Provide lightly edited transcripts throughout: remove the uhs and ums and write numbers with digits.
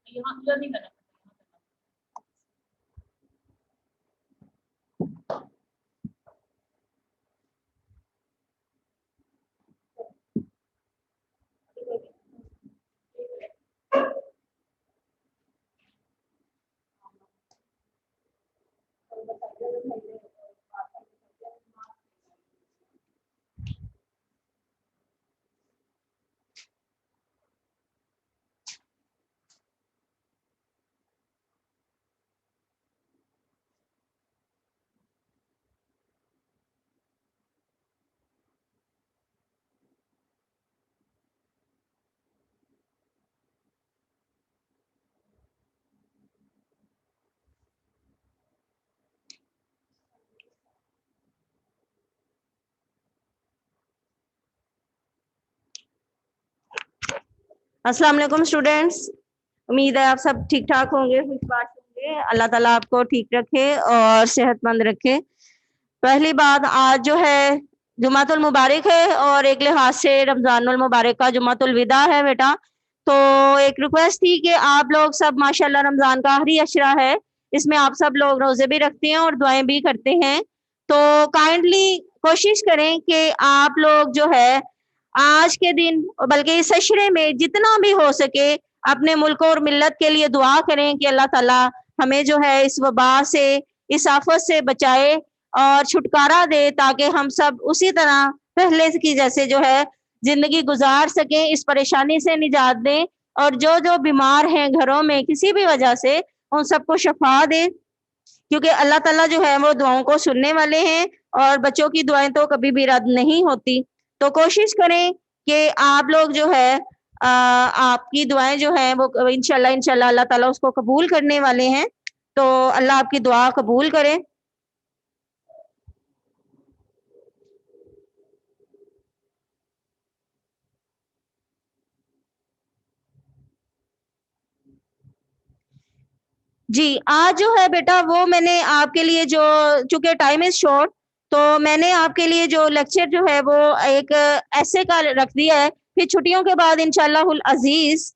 यहाँ नहीं करना। अस्सलाम वालेकुम स्टूडेंट्स, उम्मीद है आप सब ठीक ठाक होंगे, खुशबाश होंगे। अल्लाह ताला आपको ठीक रखे और सेहतमंद रखे। पहली बात, आज जो है जुमातुल मुबारक है और एक लिहाज से रमजानुल मुबारक का जुमातुल विदा है बेटा। तो एक रिक्वेस्ट थी कि आप लोग सब माशाल्लाह, रमजान का आखिरी अशरा है, इसमें आप सब लोग रोजे भी रखते हैं और दुआएं भी करते हैं। तो काइंडली कोशिश करें कि आप लोग जो है आज के दिन, बल्कि इस अशरे में जितना भी हो सके अपने मुल्क और मिल्लत के लिए दुआ करें कि अल्लाह ताला हमें जो है इस वबा से, इस आफत से बचाए और छुटकारा दे, ताकि हम सब उसी तरह पहले की जैसे जो है जिंदगी गुजार सकें, इस परेशानी से निजात दें और जो जो बीमार हैं घरों में किसी भी वजह से, उन सबको शफा दे, क्योंकि अल्लाह ताला जो है वो दुआओं को सुनने वाले हैं और बच्चों की दुआएं तो कभी भी रद्द नहीं होती। तो कोशिश करें कि आप लोग जो है आपकी दुआएं जो है वो इंशाल्लाह इंशाल्लाह अल्लाह ताला उसको कबूल करने वाले हैं। तो अल्लाह आपकी दुआ कबूल करे। जी, आज जो है बेटा वो मैंने आपके लिए जो, चूंकि टाइम इज शॉर्ट, तो मैंने आपके लिए जो लेक्चर जो है वो एक ऐसे का रख दिया है। फिर छुट्टियों के बाद इंशाल्लाहुल अजीज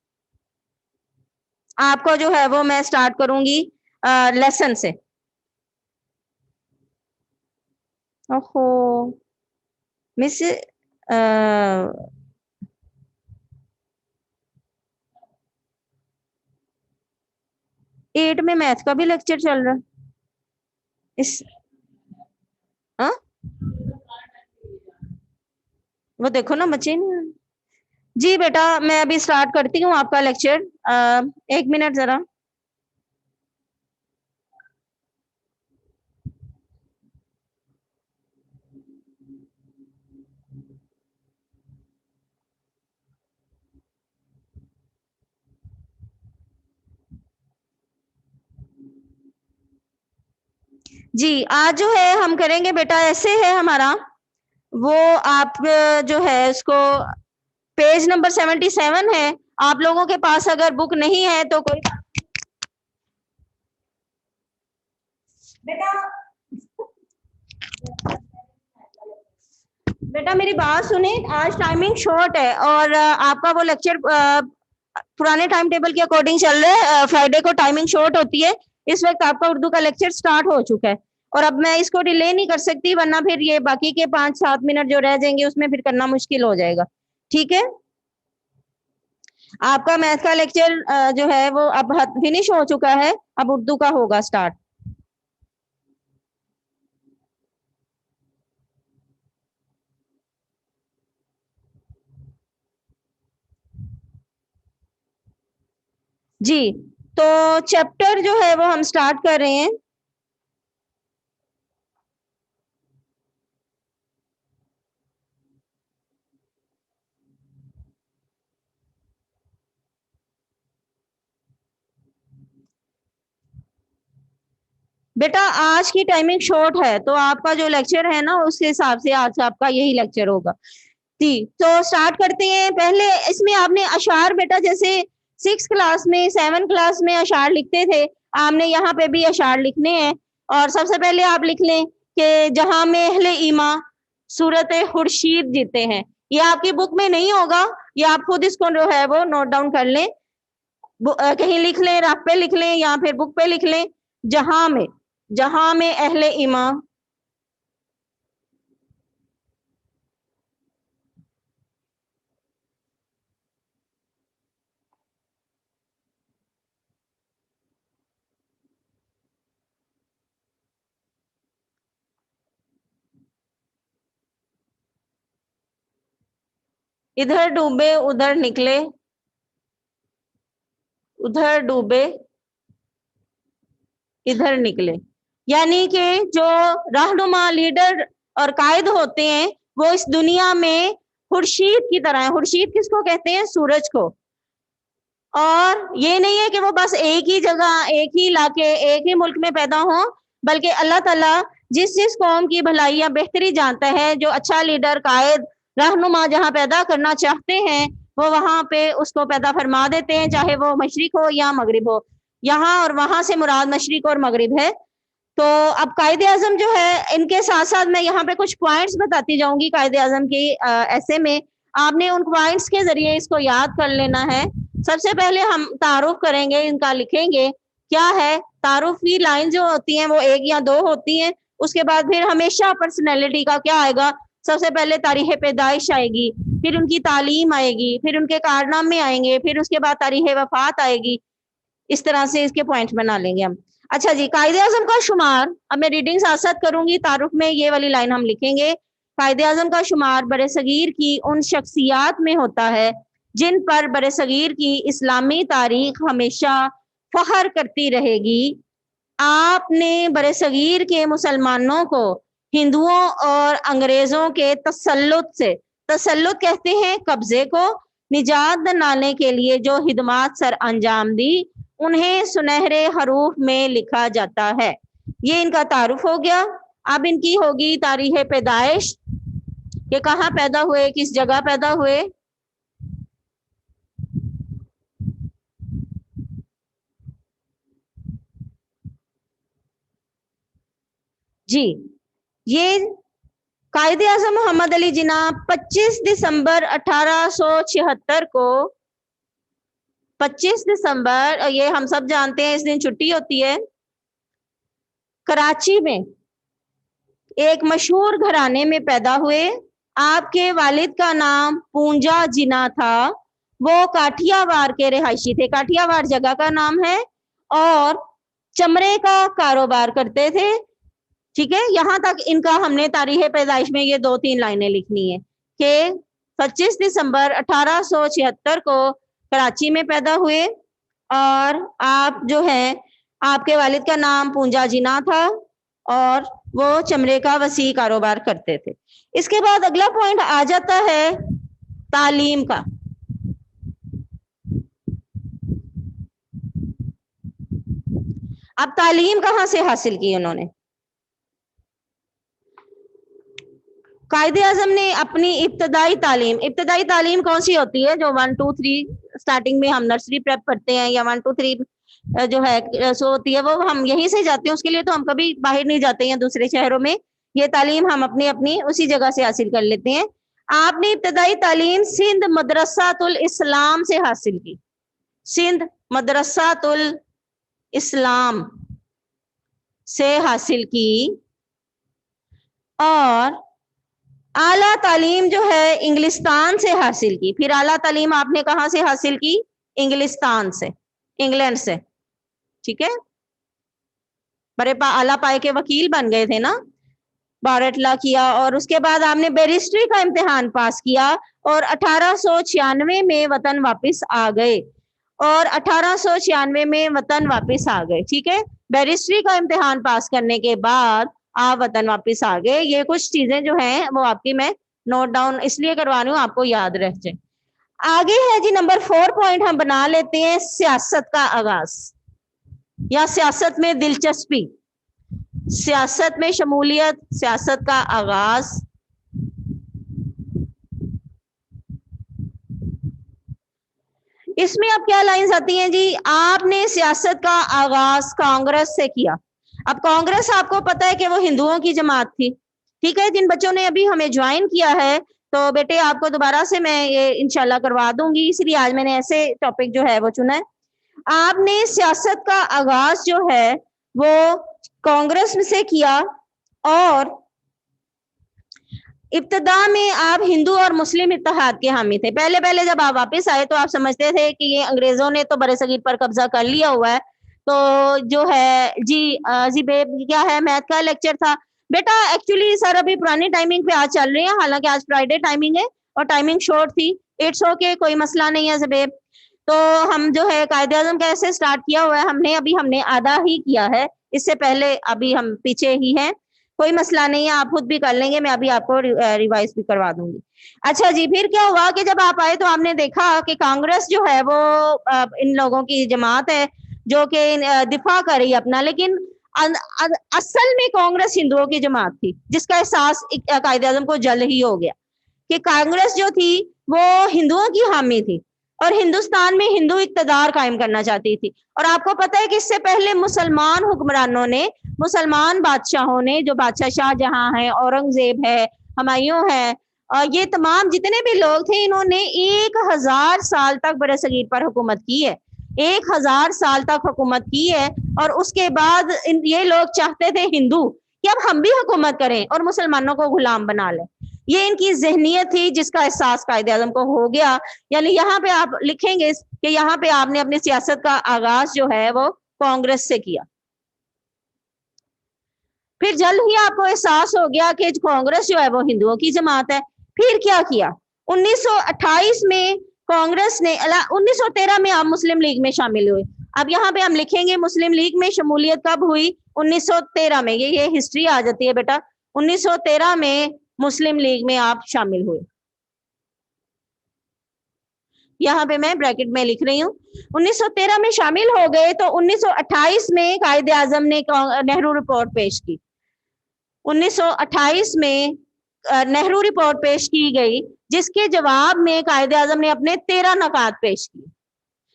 आपको जो है वो मैं स्टार्ट करूंगी लेसन से। ओहो मिस, 8 में मैथ का भी लेक्चर चल रहा है इस, हाँ वो देखो ना बच्चे नहीं। जी बेटा, मैं अभी स्टार्ट करती हूँ आपका लेक्चर। 1 मिनट जरा। जी, आज जो है हम करेंगे बेटा, ऐसे है हमारा वो, आप जो है उसको पेज नंबर 77 है। आप लोगों के पास अगर बुक नहीं है तो कोई बेटा बेटा मेरी बात सुने, आज टाइमिंग शॉर्ट है और आपका वो लेक्चर पुराने टाइम टेबल के अकॉर्डिंग चल रहा है। फ्राइडे को टाइमिंग शॉर्ट होती है। इस वक्त आपका उर्दू का लेक्चर स्टार्ट हो चुका है और अब मैं इसको डिले नहीं कर सकती, वरना फिर ये बाकी के 5-7 मिनट जो रह जाएंगे उसमें फिर करना मुश्किल हो जाएगा। ठीक है, आपका मैथ का लेक्चर जो है वो अब फिनिश हो चुका है, अब उर्दू का होगा स्टार्ट। जी, तो चैप्टर जो है वो हम स्टार्ट कर रहे हैं। बेटा आज की टाइमिंग शॉर्ट है, तो आपका जो लेक्चर है ना उसके हिसाब से आज आपका यही लेक्चर होगा जी। तो स्टार्ट करते हैं। पहले इसमें आपने अशार बेटा जैसे 6 क्लास में 7 क्लास में अशार लिखते थे, आपने यहाँ पे भी अशार लिखने हैं। और सबसे पहले आप लिख लें कि जहां में अहले ईमा सूरत खुर्शीद जीते हैं। ये आपकी बुक में नहीं होगा, ये आप खुद इसको जो है वो नोट डाउन कर लें, कहीं लिख लें, रफ पे लिख लें या फिर बुक पे लिख लें। जहां में अहले ईमा इधर डूबे उधर निकले, उधर डूबे इधर निकले। यानी कि जो रहनुमा लीडर और कायद होते हैं वो इस दुनिया में खुर्शीद की तरह है। खुर्शीद किसको कहते हैं? सूरज को। और ये नहीं है कि वो बस एक ही जगह, एक ही इलाके, एक ही मुल्क में पैदा हो, बल्कि अल्लाह ताला जिस जिस कौम की भलाई या बेहतरी जानता है, जो अच्छा लीडर कायद रहनुमा जहाँ पैदा करना चाहते हैं वो वहां पे उसको पैदा फरमा देते हैं, चाहे वो मशरिक हो या मगरिब हो। यहाँ और वहां से मुराद मशरिक और मगरिब है। तो अब कायदे आजम जो है, इनके साथ साथ मैं यहाँ पे कुछ पॉइंट्स बताती जाऊंगी कायदे आजम की ऐसे में। आपने उन पॉइंट्स के जरिए इसको याद कर लेना है। सबसे पहले हम तारुफ करेंगे, इनका लिखेंगे। क्या है तारुफ की लाइन जो होती है वो एक या दो होती हैं। उसके बाद फिर हमेशा पर्सनैलिटी का क्या आएगा? सबसे पहले तारीख पैदाइश आएगी, फिर उनकी तालीम आएगी, फिर उनके कारनामे आएंगे, फिर उसके बाद तारीख वफात आएगी। इस तरह से इसके पॉइंट बना लेंगे हम। अच्छा जी, कायदे आजम का शुमार, अब मैं रीडिंग साथ साथ करूंगी, तारुफ में ये वाली लाइन हम लिखेंगे। कायदे आजम का शुमार बरे सगीर की उन शख्सियात में होता है जिन पर बरे सगीर की इस्लामी तारीख हमेशा फख्र करती रहेगी। आपने बरे सगीर के मुसलमानों को हिंदुओं और अंग्रेजों के तसल्लुत से, तसल्लुत कहते हैं कब्जे को, निजात दिलाने के लिए जो हिदमात सर अंजाम दी, उन्हें सुनहरे हरूफ में लिखा जाता है। ये इनका तारुफ हो गया। अब इनकी होगी तारीख पैदाइश, कि कहाँ पैदा हुए, किस जगह पैदा हुए। जी, ये कायदे आजम मोहम्मद अली जिन्ना 25 दिसंबर 1876 को, 25 दिसंबर, ये हम सब जानते हैं इस दिन छुट्टी होती है, कराची में एक मशहूर घराने में पैदा हुए। आपके वालिद का नाम पूंजा जिना था, वो काठियावाड़ के रिहायशी थे। काठियावाड़ जगह का नाम है, और चमड़े का कारोबार करते थे। ठीक है, यहां तक इनका हमने तारीख पैदाइश में ये 2-3 लाइनें लिखनी है कि 25 दिसंबर 1876 को कराची में पैदा हुए, और आप जो है, आपके वालिद का नाम पूंजा जिना था और वो चमड़े का वसी कारोबार करते थे। इसके बाद अगला पॉइंट आ जाता है तालीम का। अब तालीम कहाँ से हासिल की उन्होंने? कायदे आजम ने अपनी इब्तदाई तालीम कौन सी होती है? जो 1 2 3 स्टार्टिंग में हम नर्सरी प्रेप करते हैं, या 1 2 3 जो है सो होती है, वो हम यहीं से जाते हैं। उसके लिए तो हम कभी बाहर नहीं जाते हैं दूसरे शहरों में, ये तालीम हम अपनी अपनी उसी जगह से हासिल कर लेते हैं। आपने इब्तदाई तालीम सिंध मदरसातुल इस्लाम से हासिल की, सिंध मदरसातुल इस्लाम से हासिल की। और आला तालीम जो है इंग्लिस्तान से हासिल की। फिर आला तालीम आपने कहां से हासिल की? इंग्लिस्तान से, इंग्लैंड से। ठीक है, बड़े आला पाए के वकील बन गए थे ना, बारट लॉ किया, और उसके बाद आपने बैरिस्ट्री का इम्तिहान पास किया और 1896 में वतन वापस आ गए, और 1896 में वतन वापस आ गए। ठीक है, बैरिस्ट्री का इम्तिहान पास करने के बाद आप वतन वापस आ गए। ये कुछ चीजें जो हैं वो आपकी मैं नोट डाउन इसलिए करवा रही हूँ, आपको याद रह जाए। आगे है जी नंबर 4 पॉइंट हम बना लेते हैं, सियासत का आगाज या सियासत में दिलचस्पी। सियासत में शमूलियत, सियासत का आगाज। इसमें अब क्या लाइंस आती हैं जी, आपने सियासत का आगाज कांग्रेस से किया। अब कांग्रेस आपको पता है कि वो हिंदुओं की जमात थी, ठीक है। जिन बच्चों ने अभी हमें ज्वाइन किया है तो बेटे आपको दोबारा से मैं ये इंशाल्लाह करवा दूंगी, इसलिए आज मैंने ऐसे टॉपिक जो है वो चुना है। आपने सियासत का आगाज जो है वो कांग्रेस से किया और इब्तदा में आप हिंदू और मुस्लिम इत्तेहाद के हामी थे। पहले पहले जब आप वापस आए तो आप समझते थे कि ये अंग्रेजों ने तो बरसगीर पर कब्जा कर लिया हुआ है, तो जो है जी बेब क्या है, मैथ का लेक्चर था बेटा। एक्चुअली सर अभी पुरानी टाइमिंग पे आज चल रहे हैं, हालांकि आज फ्राइडे टाइमिंग है और टाइमिंग शॉर्ट थी। इट्स ओके, कोई मसला नहीं है ज़बेब। तो हम जो है कायदे आज़म कैसे स्टार्ट किया हुआ है, हमने आधा ही किया है, इससे पहले अभी हम पीछे ही हैं। कोई मसला नहीं है, आप खुद भी कर लेंगे, मैं अभी आपको रिवाइज भी करवा दूंगी। अच्छा जी, फिर क्या हुआ कि जब आप आए तो आपने देखा कि कांग्रेस जो है वो इन लोगों की जमात है जो कि दिफा कर रही है अपना, लेकिन असल में कांग्रेस हिंदुओं की जमात थी, जिसका एहसास कायदे आज़म को जल्द ही हो गया कि कांग्रेस जो थी वो हिंदुओं की हामी थी और हिंदुस्तान में हिंदू इक्तदार कायम करना चाहती थी। और आपको पता है कि इससे पहले मुसलमान हुक्मरानों ने, मुसलमान बादशाहों ने, जो बादशाह शाहजहां है, औरंगजेब है, हुमायूं है, और ये तमाम जितने भी लोग थे, इन्होंने 1000 साल तक बरसगीर पर हुकूमत की है, 1000 साल तक हुकूमत की है। और उसके बाद ये लोग चाहते थे हिंदू कि अब हम भी हुकूमत करें और मुसलमानों को गुलाम बना लें। ये इनकी ज़हनियत थी जिसका एहसास कायदे आज़म को हो गया। यानी यहाँ पे आप लिखेंगे कि यहाँ पे आपने अपनी सियासत का आगाज जो है वो कांग्रेस से किया। फिर जल्द ही आपको एहसास हो गया कि कांग्रेस जो है वो हिंदुओं की जमात है। फिर क्या किया, 1928 में कांग्रेस ने 1913 में आप मुस्लिम लीग में शामिल हुए। अब यहाँ पे हम लिखेंगे मुस्लिम लीग में शमूलियत कब हुई, 1913 में। ये हिस्ट्री आ जाती है बेटा, 1913 में मुस्लिम लीग में आप शामिल हुए। यहाँ पे मैं ब्रैकेट में लिख रही हूँ, 1913 में शामिल हो गए तो 1928 में कायदे आज़म ने नेहरू रिपोर्ट पेश की। 1928 में नेहरू रिपोर्ट पेश की गई, जिसके जवाब में कायदे आज़म ने अपने 13 नकात पेश किए।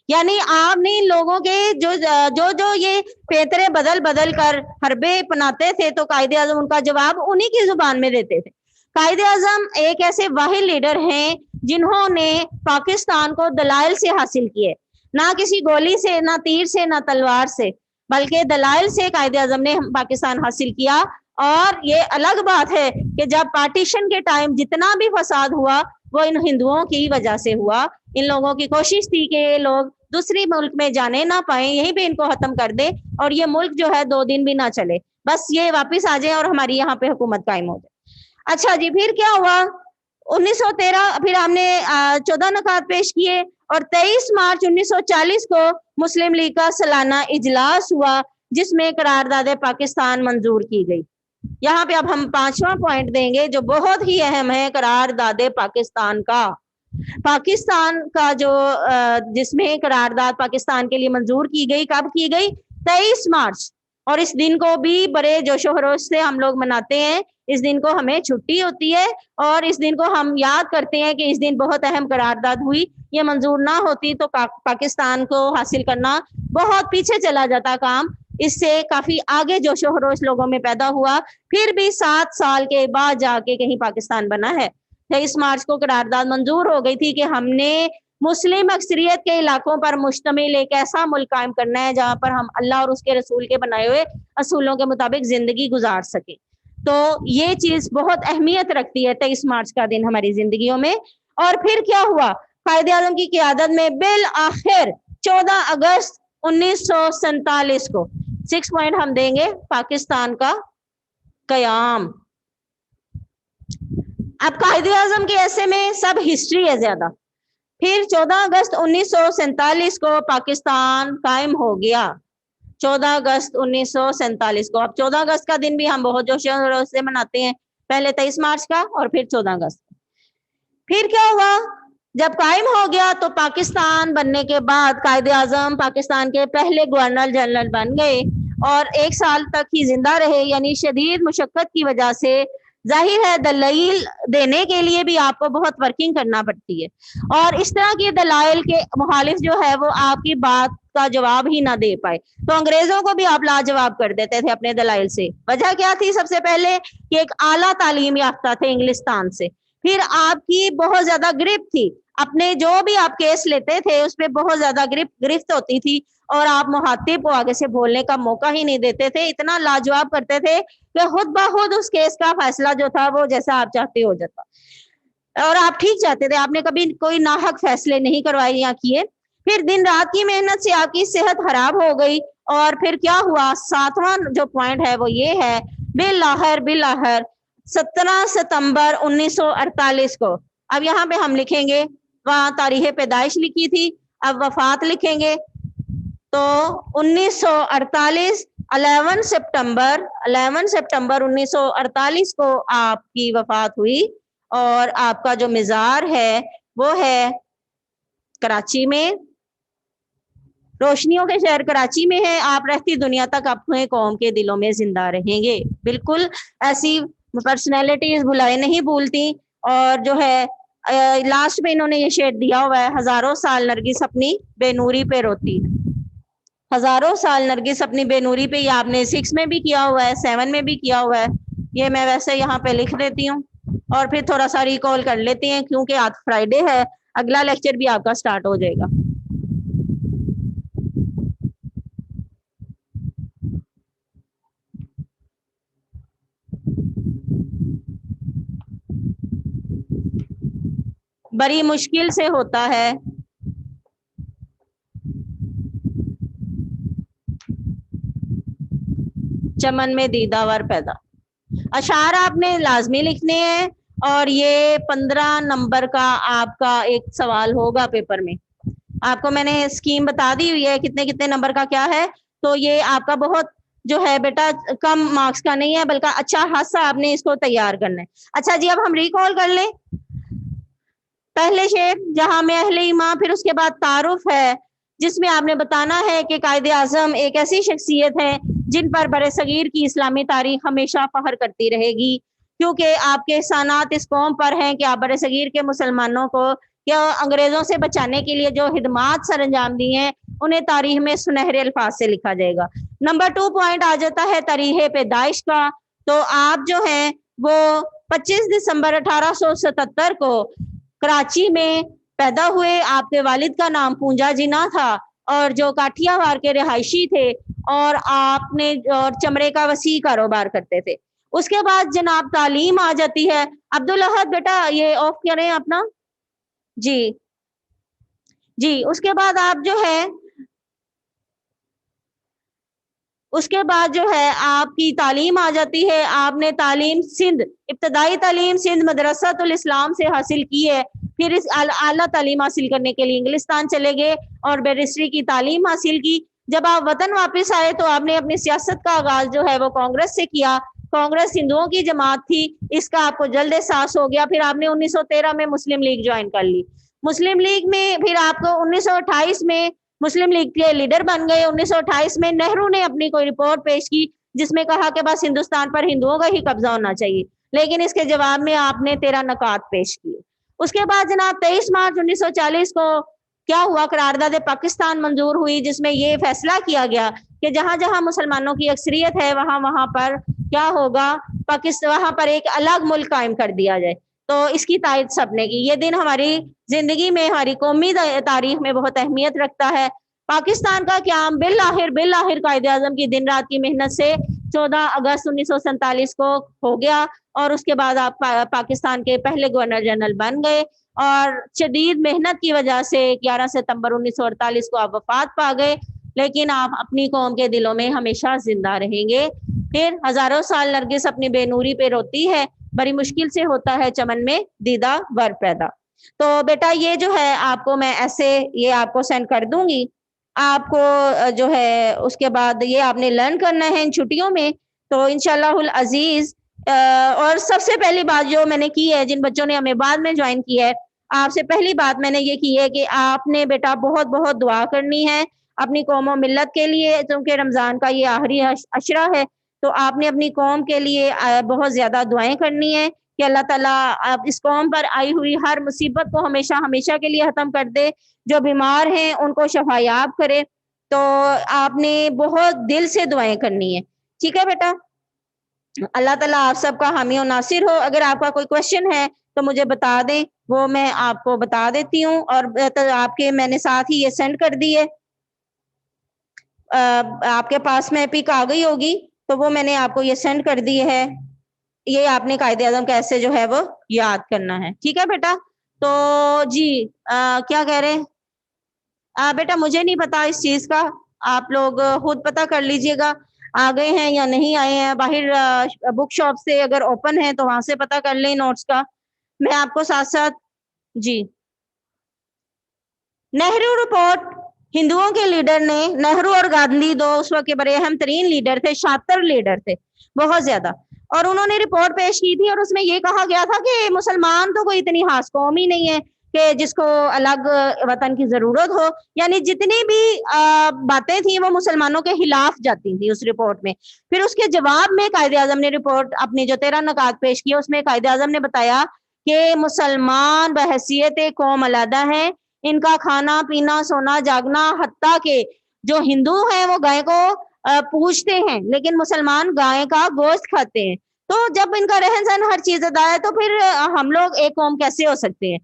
यानी आपने इन लोगों के जो ये पेतरे बदल बदल कर हरबे अपनाते थे, तो कायदे आज़म उनका जवाब उन्हीं की जुबान में देते थे। कायदे आज़म एक ऐसे वाहिद लीडर हैं जिन्होंने पाकिस्तान को दलाइल से हासिल किए, ना किसी गोली से, ना तीर से, ना तलवार से, बल्कि दलाइल से कायदे आज़म ने पाकिस्तान हासिल किया। और ये अलग बात है कि जब पार्टीशन के टाइम जितना भी फसाद हुआ वो इन हिंदुओं की वजह से हुआ। इन लोगों की कोशिश थी कि ये लोग दूसरी मुल्क में जाने ना पाए, यहीं पे इनको खत्म कर दे और ये मुल्क जो है 2 दिन भी ना चले, बस ये वापस आ जाए और हमारी यहाँ पे हुकूमत कायम हो जाए। अच्छा जी, फिर क्या हुआ, 1913 फिर हमने 14 नकात पेश किए और 23 मार्च 1940 को मुस्लिम लीग का सालाना इजलास हुआ, जिसमें करारदाद पाकिस्तान मंजूर की गई। यहाँ पे अब हम 5वां पॉइंट देंगे जो बहुत ही अहम है, करारदाद पाकिस्तान का। पाकिस्तान का जो जिसमें करारदाद पाकिस्तान के लिए मंजूर की गई, कब की गई, 23 मार्च। और इस दिन को भी बड़े जोशो खरोश से हम लोग मनाते हैं। इस दिन को हमें छुट्टी होती है और इस दिन को हम याद करते हैं कि इस दिन बहुत अहम करारदाद हुई। ये मंजूर ना होती तो पाकिस्तान को हासिल करना बहुत पीछे चला जाता काम, इससे काफी आगे जोशो खरोश लोगों में पैदा हुआ। फिर भी 7 साल के बाद जाके कहीं पाकिस्तान बना है। 23 मार्च को करारदाद मंजूर हो गई थी कि हमने मुस्लिम अक्सरियत के इलाकों पर मुश्तमिल एक ऐसा मुल्क कायम करना है जहां पर हम अल्लाह और उसके रसूल के बनाए हुए असूलों के मुताबिक जिंदगी गुजार सके। तो ये चीज बहुत अहमियत रखती है 23 मार्च का दिन हमारी जिंदगियों में। और फिर क्या हुआ, कायदे आज़म की क़ियादत में बिल आखिर 14 अगस्त 1947 को 6 पॉइंट हम देंगे, पाकिस्तान का कयाम। अब कायदे आज़म के ऐसे में सब हिस्ट्री है ज्यादा। फिर 14 अगस्त 1947 को पाकिस्तान कायम हो गया, 14 अगस्त 1947 को। अब 14 अगस्त का दिन भी हम बहुत जोश से मनाते हैं, पहले 23 मार्च का और फिर 14 अगस्त। फिर क्या हुआ, जब कायम हो गया तो पाकिस्तान बनने के बाद कायदे आज़म पाकिस्तान के पहले गवर्नर जनरल बन गए اور 1 سال تک ہی زندہ رہے، یعنی شدید مشقت کی وجہ سے ظاہر ہے دلائل دینے کے لیے بھی آپ کو بہت ورکنگ کرنا پڑتی ہے، اور اس طرح کی دلائل کے مخالف جو ہے وہ آپ کی بات کا جواب ہی نہ دے پائے تو انگریزوں کو بھی آپ لاجواب کر دیتے تھے اپنے دلائل سے۔ وجہ کیا تھی؟ سب سے پہلے کہ ایک اعلیٰ تعلیم یافتہ تھے انگلستان سے، پھر آپ کی بہت زیادہ گرفت تھی، اپنے جو بھی آپ کیس لیتے تھے اس پہ بہت زیادہ گرفت ہوتی تھی، اور آپ مخاطب کو آگے سے بولنے کا موقع ہی نہیں دیتے تھے، اتنا لاجواب کرتے تھے کہ خود بخود اس کیس کا فیصلہ جو تھا وہ جیسا آپ چاہتے ہو جاتا، اور آپ ٹھیک چاہتے تھے، آپ نے کبھی کوئی ناحق فیصلے نہیں کروائے یا کیے۔ پھر دن رات کی محنت سے آپ کی صحت خراب ہو گئی، اور پھر کیا ہوا؟ 7واں جو پوائنٹ ہے وہ یہ ہے، بالآخر 17 ستمبر 1948 کو، اب یہاں پہ ہم لکھیں گے، وہاں تاریخ پیدائش لکھی تھی، اب وفات لکھیں گے تو 1948 11 سپٹمبر 1948 کو آپ کی وفات ہوئی، اور آپ کا جو مزار ہے وہ ہے کراچی میں، روشنیوں کے شہر کراچی میں ہے۔ آپ رہتی دنیا تک اپنے قوم کے دلوں میں زندہ رہیں گے۔ بالکل ایسی پرسنالٹیز بھلائے نہیں بھولتی، اور جو ہے لاسٹ میں انہوں نے یہ شعر دیا ہوا ہے، ہزاروں سال نرگس اپنی بے نوری پہ روتی، ہزاروں سال نرگس اپنی بے نوری پہ، یہ آپ نے 6 میں بھی کیا ہوا ہے، 7 میں بھی کیا ہوا ہے، یہ میں ویسے یہاں پہ لکھ دیتی ہوں، اور پھر تھوڑا سا ریکال کر لیتے ہیں کیونکہ آج فرائیڈے ہے، اگلا لیکچر بھی آپ کا سٹارٹ ہو جائے گا۔ بڑی مشکل سے ہوتا ہے چمن میں دیدہ ور پیدا۔ اشعار آپ نے لازمی لکھنے ہیں، اور یہ 15 نمبر کا آپ کا ایک سوال ہوگا پیپر میں، آپ کو میں نے اسکیم بتا دی ہوئی ہے کتنے کتنے نمبر کا کیا ہے، تو یہ آپ کا بہت جو ہے بیٹا کم مارکس کا نہیں ہے، بلکہ اچھا خاصا آپ نے اس کو تیار کرنا ہے۔ اچھا جی، اب ہم ریکال کر لیں، پہلے شعر جہاں میں اہل ایمان، پھر اس کے بعد تعارف ہے جس میں آپ نے بتانا ہے کہ قائد اعظم ایک ایسی شخصیت ہے جن پر برِ صغیر کی اسلامی تاریخ ہمیشہ فخر کرتی رہے گی، کیونکہ آپ کے احسانات اس قوم پر ہیں کہ آپ برِ صغیر کے مسلمانوں کو یا انگریزوں سے بچانے کے لیے جو خدمات سر انجام دی ہیں انہیں تاریخ میں سنہرے الفاظ سے لکھا جائے گا۔ نمبر 2 پوائنٹ آ جاتا ہے تاریخ پیدائش کا، تو آپ جو ہیں وہ 25 دسمبر 1877 کو کراچی میں پیدا ہوئے، آپ کے والد کا نام پونجا جنا تھا، اور جو کاٹھیا وار کے رہائشی تھے، اور آپ نے چمڑے کا وسیع کاروبار کرتے تھے۔ اس کے بعد جناب تعلیم آ جاتی ہے۔ عبدالاحد بیٹا یہ آف کریں اپنا، جی جی، اس کے بعد آپ جو ہے اس کے بعد جو ہے آپ کی تعلیم آ جاتی ہے، آپ نے تعلیم سندھ، ابتدائی تعلیم سندھ مدرسۃ الاسلام سے حاصل کی ہے، پھر اس اعلیٰ تعلیم حاصل کرنے کے لیے انگلستان چلے گئے اور بیرسٹری کی تعلیم حاصل کی۔ جب آپ وطن واپس آئے تو آپ نے اپنی سیاست کا آغاز جو ہے وہ کانگریس سے کیا، کانگریس ہندوؤں کی جماعت تھی، اس کا آپ کو جلد احساس ہو گیا، پھر آپ نے 1913 میں مسلم لیگ جوائن کر لی، مسلم لیگ میں پھر آپ کو 1928 میں مسلم لیگ کے لیڈر بن گئے۔ 1928 میں نہرو نے اپنی کوئی رپورٹ پیش کی جس میں کہا کہ بس ہندوستان پر ہندوؤں کا ہی قبضہ ہونا چاہیے، لیکن اس کے جواب میں آپ نے 13 نکات پیش کیے۔ اس کے بعد جناب 23 مارچ 1940 کو کیا ہوا؟ قرارداد پاکستان منظور ہوئی، جس میں یہ فیصلہ کیا گیا کہ جہاں جہاں مسلمانوں کی اکثریت ہے وہاں پر کیا ہوگا، وہاں پر ایک الگ ملک قائم کر دیا جائے، تو اس کی تائید سب نے کی۔ یہ دن ہماری زندگی میں، ہماری قومی تاریخ میں بہت اہمیت رکھتا ہے۔ پاکستان کا قیام بالآخر قائد اعظم کی دن رات کی محنت سے 14 اگست 1947 کو ہو گیا، اور اس کے بعد آپ پاکستان کے پہلے گورنر جنرل بن گئے، اور شدید محنت کی وجہ سے 11 ستمبر 1948 کو آپ وفات پا گئے، لیکن آپ اپنی قوم کے دلوں میں ہمیشہ زندہ رہیں گے۔ پھر ہزاروں سال نرگس اپنی بے نوری پہ روتی ہے، بڑی مشکل سے ہوتا ہے چمن میں دیدہ ور پیدا۔ تو بیٹا یہ جو ہے آپ کو میں ایسے یہ آپ کو سینڈ کر دوں گی، آپ کو جو ہے اس کے بعد یہ آپ نے لرن کرنا ہے ان چھٹیوں میں، تو انشاءاللہ العزیز اور سب سے پہلی بات جو میں نے کی ہے، جن بچوں نے ہمیں بعد میں جوائن کی ہے، آپ سے پہلی بات میں نے یہ کی ہے کہ آپ نے بیٹا بہت بہت دعا کرنی ہے، اپنی قوم و ملت کے لیے، کیونکہ رمضان کا یہ آخری عشرہ ہے، تو آپ نے اپنی قوم کے لیے بہت زیادہ دعائیں کرنی ہے کہ اللہ تعالیٰ اس قوم پر آئی ہوئی ہر مصیبت کو ہمیشہ ہمیشہ کے لیے ختم کر دے، جو بیمار ہیں ان کو شفا یاب کرے. تو آپ نے بہت دل سے دعائیں کرنی ہے، ٹھیک ہے بیٹا. اللہ تعالیٰ آپ سب کا حامی و ناصر ہو. اگر آپ کا کوئی کوشچن ہے تو مجھے بتا دیں، وہ میں آپ کو بتا دیتی ہوں. اور آپ کے میں نے ساتھ ہی یہ سینڈ کر دی ہے، آپ کے پاس میں پک آ گئی ہوگی، تو وہ میں نے آپ کو یہ سینڈ کر دی ہے. یہ آپ نے قائد اعظم کیسے جو ہے وہ یاد کرنا ہے، ٹھیک ہے بیٹا. تو جی کیا کہہ رہے ہیں بیٹا، مجھے نہیں پتا اس چیز کا، آپ لوگ خود پتہ کر لیجئے گا آ گئے ہیں یا نہیں آئے ہیں. باہر بک شاپ سے اگر اوپن ہے تو وہاں سے پتہ کر لیں نوٹس کا. میں آپ کو ساتھ ساتھ جی نہرو رپورٹ، ہندوؤں کے لیڈر نے، نہرو اور گاندھی دو اس وقت کے بڑے اہم ترین لیڈر تھے، شاطر لیڈر تھے بہت زیادہ. اور انہوں نے رپورٹ پیش کی تھی اور اس میں یہ کہا گیا تھا کہ مسلمان تو کوئی اتنی خاص قوم ہی نہیں ہے کہ جس کو الگ وطن کی ضرورت ہو. یعنی جتنی بھی باتیں تھیں وہ مسلمانوں کے خلاف جاتی تھیں اس رپورٹ میں. پھر اس کے جواب میں قائد اعظم نے رپورٹ اپنی جو 13 نکات پیش کیا، اس میں قائد اعظم نے بتایا کہ مسلمان بحیثیت قوم علیحدہ ہیں، ان کا کھانا پینا سونا جاگنا، حتیٰ کہ جو ہندو ہیں وہ گائے کو پوجتے ہیں لیکن مسلمان گائے کا گوشت کھاتے ہیں. تو جب ان کا رہن سہن ہر چیز ادا ہے تو پھر ہم لوگ ایک قوم کیسے ہو سکتے ہیں؟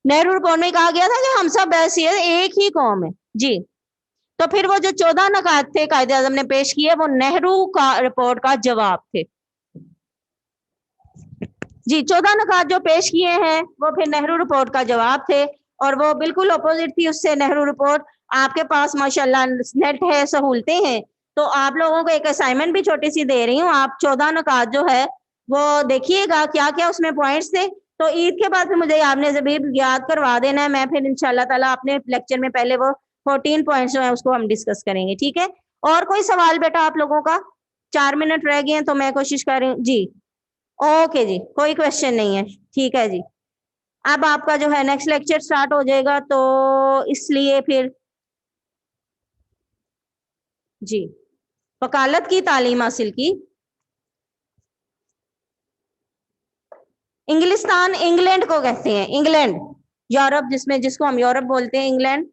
نہرو رپورٹ میں کہا گیا تھا کہ ہم سب بحیثیت ایک ہی قوم ہے. جی تو پھر وہ جو 14 نکات تھے قائد اعظم نے پیش کیے وہ نہرو کا رپورٹ کا جواب تھے. جی 14 نکات جو پیش کیے ہیں وہ پھر نہرو رپورٹ کا جواب تھے، اور وہ بالکل اپوزٹ تھی اس سے نہرو رپورٹ. آپ کے پاس ماشاءاللہ نیٹ ہے، سہولتیں ہیں، تو آپ لوگوں کو ایک اسائنمنٹ بھی چھوٹی سی دے رہی ہوں. آپ 14 نکات جو ہے وہ دیکھیے گا کیا کیا اس میں پوائنٹس تھے. تو عید کے بعد پھر مجھے آپ نے زبیب یاد کروا دینا ہے. میں پھر انشاءاللہ تعالیٰ اپنے لیکچر میں پہلے وہ 14 پوائنٹس جو ہیں اس کو ہم ڈسکس کریں گے، ٹھیک ہے. اور کوئی سوال بیٹا آپ لوگوں کا؟ 4 منٹ رہ گئے ہیں تو میں کوشش کر رہی ہوں. جی اوکے جی، کوئی کوشچن نہیں ہے، ٹھیک ہے جی. اب آپ کا جو ہے نیکسٹ لیکچر سٹارٹ ہو جائے گا، تو اس لیے پھر جی وکالت کی تعلیم حاصل کی. انگلستان انگلینڈ کو کہتے ہیں، انگلینڈ، یورپ جس کو ہم یورپ بولتے ہیں، انگلینڈ.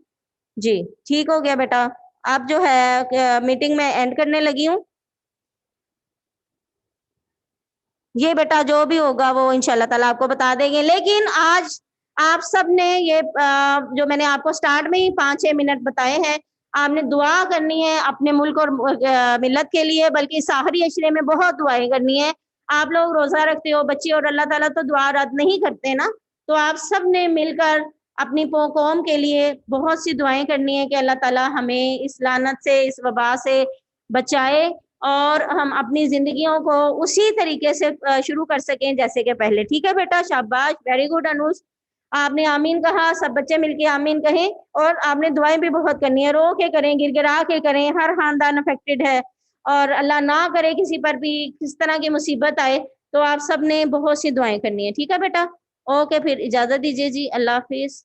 جی ٹھیک ہو گیا بیٹا. اب جو ہے میٹنگ میں اینڈ کرنے لگی ہوں. یہ بیٹا جو بھی ہوگا وہ انشاءاللہ تعالیٰ آپ کو بتا دیں گے. لیکن آج آپ سب نے یہ جو میں نے آپ کو سٹارٹ میں ہی 5-6 منٹ بتائے ہیں، آپ نے دعا کرنی ہے اپنے ملک اور ملت کے لیے، بلکہ ساحری عشرے میں بہت دعائیں کرنی ہے. آپ لوگ روزہ رکھتے ہو بچے، اور اللہ تعالیٰ تو دعا رد نہیں کرتے نا. تو آپ سب نے مل کر اپنی قوم کے لیے بہت سی دعائیں کرنی ہے کہ اللہ تعالیٰ ہمیں اس لعنت سے، اس وبا سے بچائے، اور ہم اپنی زندگیوں کو اسی طریقے سے شروع کر سکیں جیسے کہ پہلے. ٹھیک ہے بیٹا، شاباش، ویری گڈ انوش. آپ نے آمین کہا، سب بچے مل کے آمین کہیں. اور آپ نے دعائیں بھی بہت کرنی ہے، رو کے کریں، گر گرا کے کریں. ہر خاندان افیکٹڈ ہے، اور اللہ نہ کرے کسی پر بھی کس طرح کی مصیبت آئے. تو آپ سب نے بہت سی دعائیں کرنی ہے، ٹھیک ہے بیٹا. اوکے پھر اجازت دیجیے جی، اللہ حافظ.